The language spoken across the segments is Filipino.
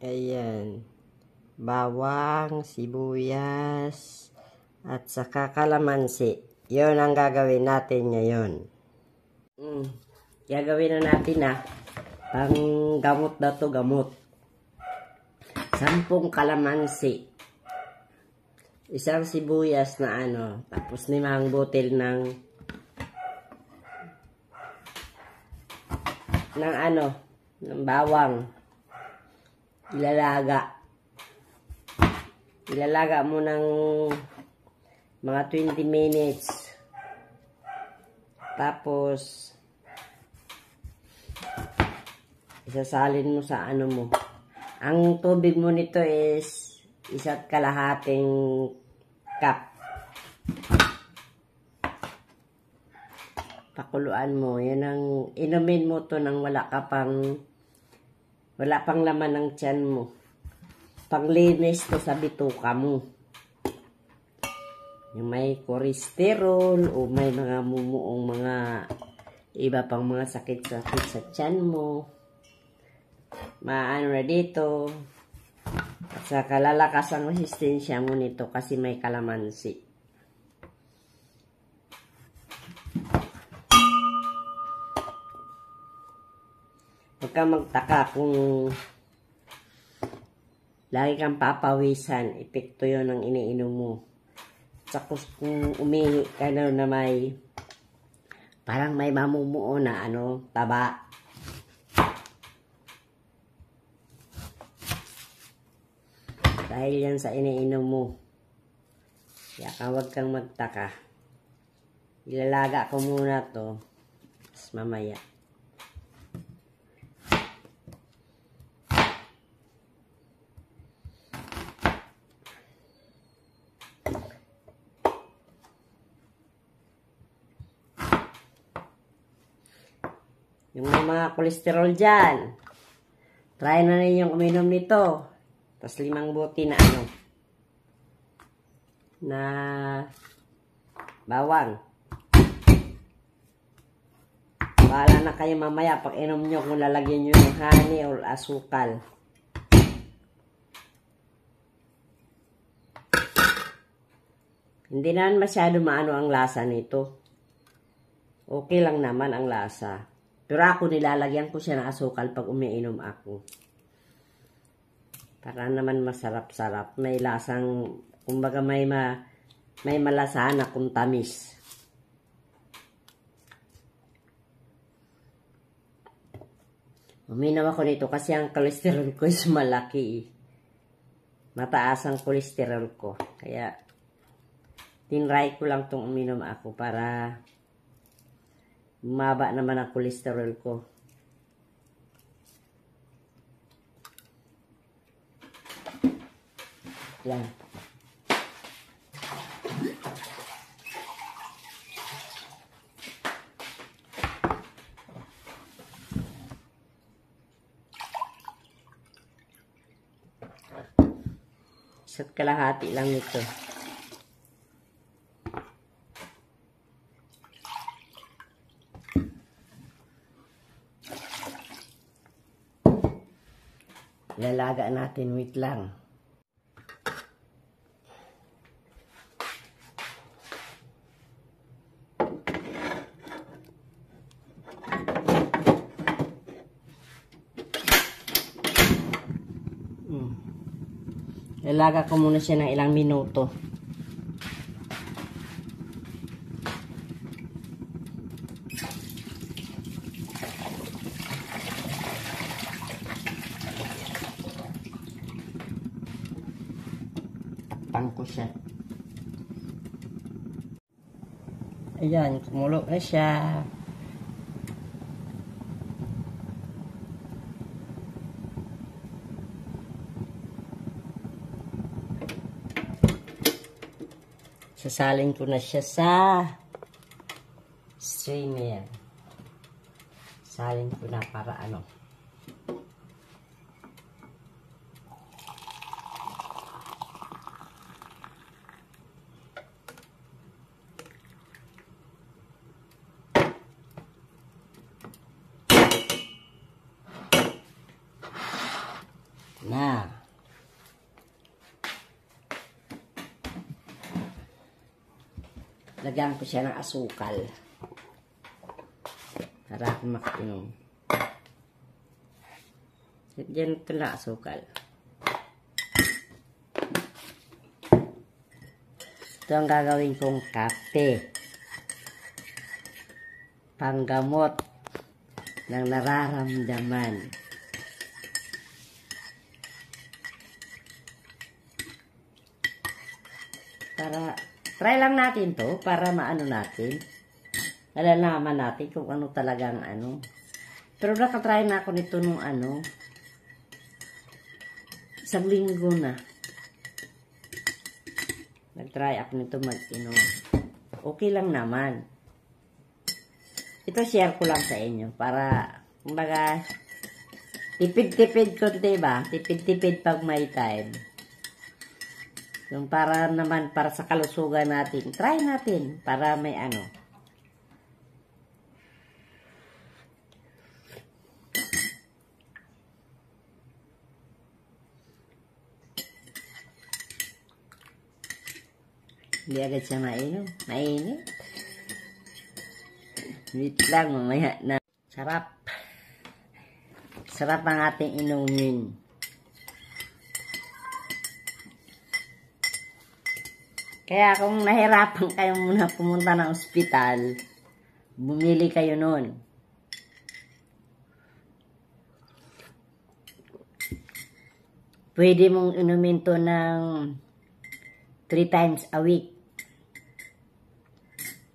Ayan. Bawang, sibuyas, at saka kalamansi. Yun ang gagawin natin ngayon. Gagawin na natin pang gamot na to, gamot. 10 kalamansi. Isang sibuyas na tapos 5 butil ng bawang. Ilalaga mo ng mga 20 minutes. Tapos isasalin mo sa mo. Ang tubig mo nito is 1.5 cup. Pakuluan mo. Yan ang inumin mo to nang wala pang laman ng tiyan mo. Panglinis to sa bituka mo. Yung may cholesterol o may mga mumuong mga iba pang mga sakit-sakit sa tiyan mo. Maano na dito. At saka lalakas ang resistensya mo nito kasi may kalamansi. Huwag kang magtaka kung lagi kang papawisan, epekto yun ang iniinom mo. Saka kung umihi ka na may parang may mamumuo na taba. Dahil yan sa iniinom mo. Kaya huwag kang magtaka. Ilalaga ko muna to. Tapos mamaya. Yung mga kolesterol dyan, try na ninyong uminom nito. Tapos 5 buti na na bawang. Bahala na kayo mamaya pag inom nyo kung lalagyan nyo ng honey or asukal. Hindi naman masyado maano ang lasa nito. Okay lang naman ang lasa. Pero ako nilalagyan ko siya ng asukal pag umiinom ako. Para naman masarap-sarap. May lasang, kumbaga may malasahan akong tamis. Uminom ako nito kasi ang cholesterol ko is malaki. Mataas ang cholesterol ko. Kaya, tinry ko lang itong uminom ako para bumaba naman ang cholesterol ko. Yan. Isa't kalahati lang ito. Ilalaga natin, wait lang. Ilalaga ko muna siya ng ilang minuto. Ko siya. Ayan, kumulo na siya. Sasalin ko na siya sa strainer. Salin ko na para na. Lagyan ko siya ng asukal. Para ako makainom. Diyan ito na asukal. Ito ang gagawin kong kape. Panggamot ng nararamdaman. Try lang natin to para maano natin. Nalalaman natin kung ano talagang ano. Pero nakatry na ako nito nung ano. 1 linggo na. Nag-try ako nito mag-inom. Okay lang naman. Ito share ko lang sa inyo para kumbaga tipid-tipid konti ba? Tipid-tipid pag may time. Yung para naman, para sa kalusugan natin. Try natin para may ano. Hindi agad siya mainom. Mainit. Wait lang, mamaya na. Sarap. Sarap ang ating inumin. Kaya kung nahirapan kayo muna pumunta ng ospital, bumili kayo nun. Pwede mong inumin to ng 3 times a week.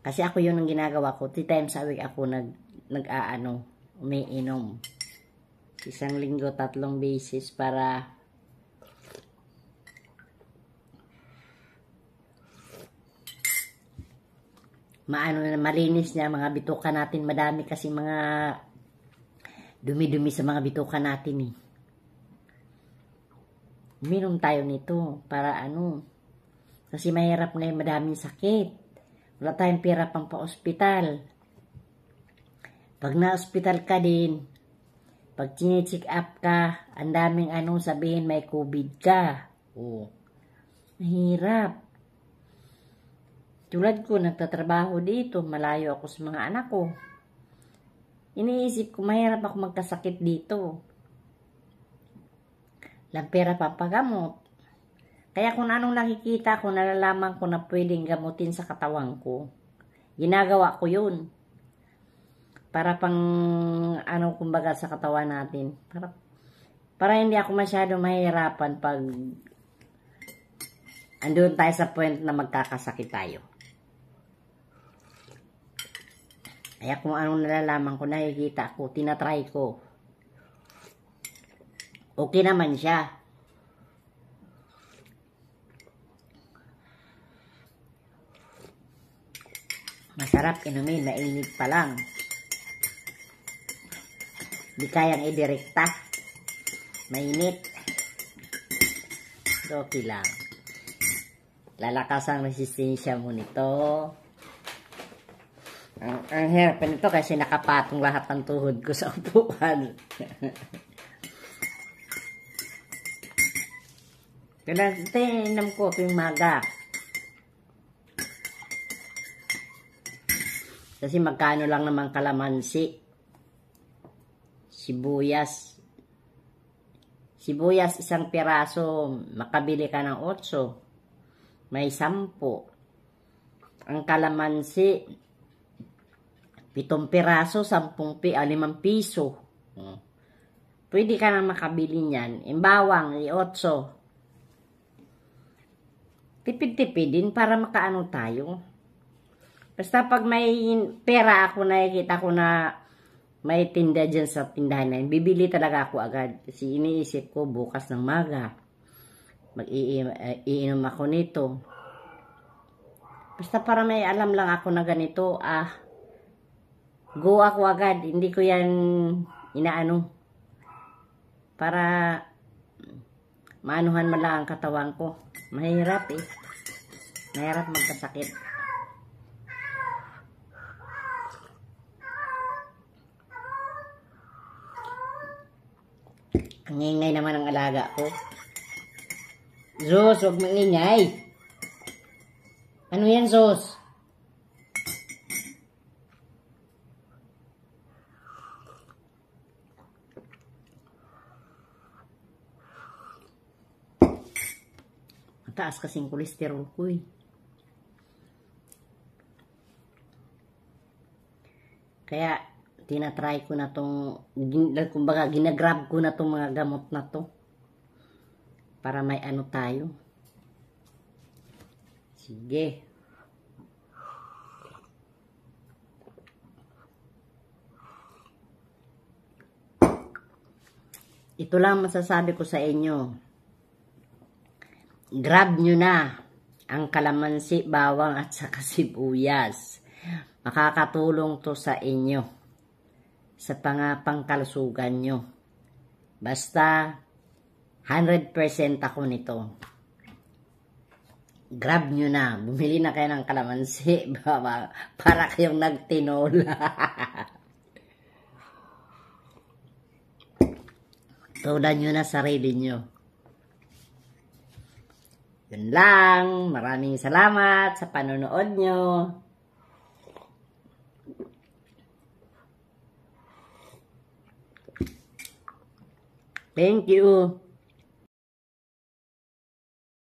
Kasi ako yun ang ginagawa ko. 3 times a week ako umiinom. 1 linggo, 3 beses para malinis niya mga bituka natin. Madami kasi mga dumi-dumi sa mga bituka natin eh. Uminom tayo nito para ano. Kasi mahirap ngayon, madaming sakit. Wala tayong pera pang pa-ospital. Pag na-ospital ka din, pag chine-check up ka, ang daming sabihin may COVID ka. Oh. Mahirap. Tulad ko, nagtatrabaho dito, malayo ako sa mga anak ko. Iniisip ko, mahirap ako magkasakit dito. Lang pera pampagamot. Kaya kung anong nakikita ko, nalalaman ko na pwedeng gamutin sa katawan ko. Ginagawa ko yun. Para pang, kumbaga sa katawan natin. Para hindi ako masyado mahirapan pag andun tayo sa point na magkakasakit tayo. Kaya kung anong nalalaman ko, nakikita ko, tinatry ko. Okay naman siya. Masarap inumin, mainit pa lang. Di kayang idirekta. Mainit. Okay lang. Lalakas ang resistensya mo nito. Ang hirap nito kasi nakapatong lahat ng tuhod ko sa upuan. Kaya tinam ko yung maga. Kasi magkano lang naman kalamansi. Sibuyas. Sibuyas 1 piraso, makabili ka ng 8. May 10. Ang kalamansi 7 piraso, 5 piso. Pwede ka nang makabili niyan. Yung bawang, 8. Tipid-tipid din para makaano tayo. Basta pag may pera ako, nakikita ko na may tinda dyan sa tindahan na yun, bibili talaga ako agad. Kasi iniisip ko, bukas ng maga, mag-iinom ako nito. Basta para may alam lang ako na ganito, go ako agad. Hindi ko yan inaano. Para maanuhan man lang ang katawan ko. Mahirap eh. Mahirap magkasakit. Ang ingay naman ang alaga ko. Sus, huwag maingay. Ano yan, Sus? Mataas kasing kolesterol ko eh. Kaya, tinatry ko na tong, kumbaga, ginagrab ko na tong mga gamot na to. Para may ano tayo. Sige. Ito lang masasabi ko sa inyo. Grab nyo na ang kalamansi, bawang at saka sibuyas. Makakatulong to sa inyo. Sa pangkalusugan nyo. Basta 100% ako nito. Grab nyo na. Bumili na kayo ng kalamansi. Para kayong nagtinola. Tulan nyo na sarili nyo. Yun lang. Maraming salamat sa panonood nyo. Thank you.